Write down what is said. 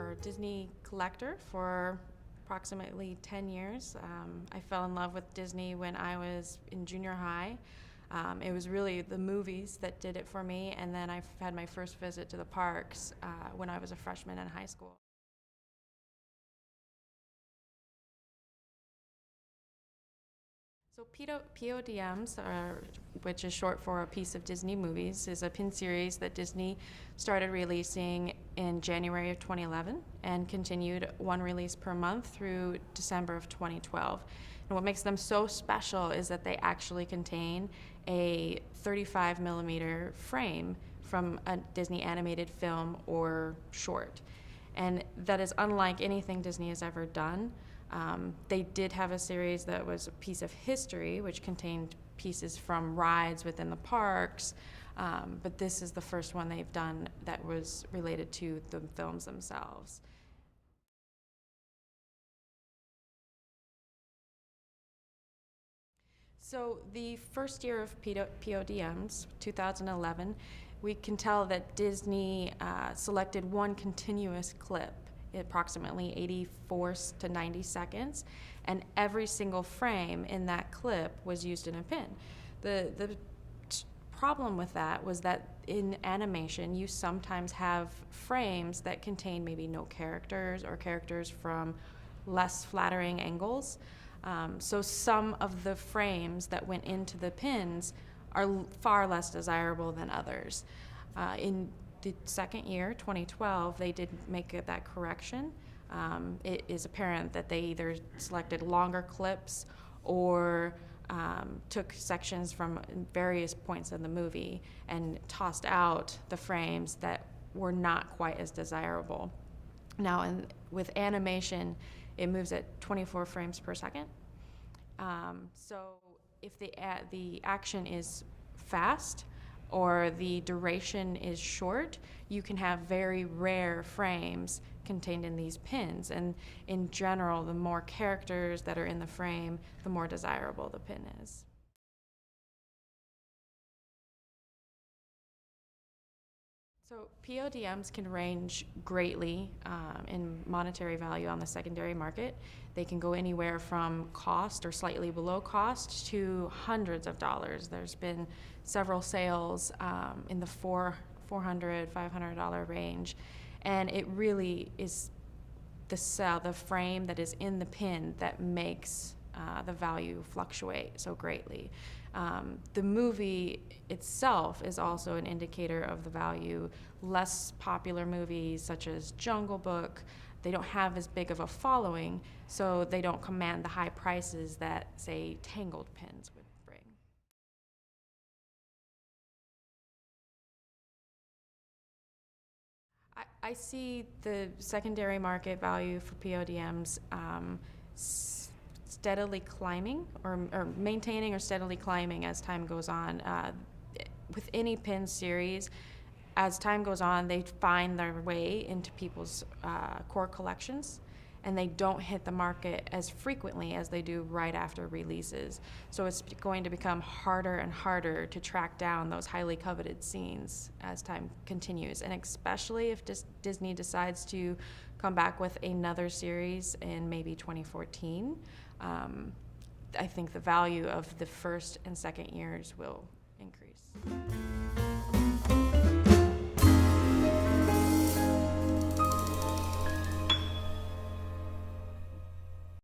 or Disney collector for approximately 10 years. I fell in love with Disney when I was in junior high. It was really the movies that did it for me, and then I've had my first visit to the parks when I was a freshman in high school. So PODMs, which is short for a piece of Disney movies, is a pin series that Disney started releasing in January of 2011 and continued one release per month through December of 2012. And what makes them so special is that they actually contain a 35 millimeter frame from a Disney animated film or short. And that is unlike anything Disney has ever done. They did have a series that was a piece of history, which contained pieces from rides within the parks, but this is the first one they've done that was related to the films themselves. So the first year of PODMs, 2011, we can tell that Disney selected one continuous clip, approximately 84 to 90 seconds, and every single frame in that clip was used in a pin. The problem with that was that in animation you sometimes have frames that contain maybe no characters or characters from less flattering angles. So some of the frames that went into the pins are far less desirable than others. In the second year, 2012, they did make that correction. It is apparent that they either selected longer clips or took sections from various points in the movie and tossed out the frames that were not quite as desirable. Now, with animation, it moves at 24 frames per second. So if the action is fast or the duration is short, you can have very rare frames contained in these pins. And in general, the more characters that are in the frame, the more desirable the pin is. So PODMs can range greatly in monetary value on the secondary market. They can go anywhere from cost or slightly below cost to hundreds of dollars. There's been several sales in the $400, $500 range, and it really is the frame that is in the pin that makes the value fluctuate so greatly. The movie itself is also an indicator of the value. Less popular movies such as Jungle Book, they don't have as big of a following, so they don't command the high prices that, say, Tangled pins would bring. I see the secondary market value for PODMs steadily climbing or maintaining or steadily climbing as time goes on. With any pin series, as time goes on, they find their way into people's core collections, and they don't hit the market as frequently as they do right after releases. So it's going to become harder and harder to track down those highly coveted scenes as time continues, and especially if Disney decides to come back with another series in maybe 2014. I think the value of the first and second years will increase.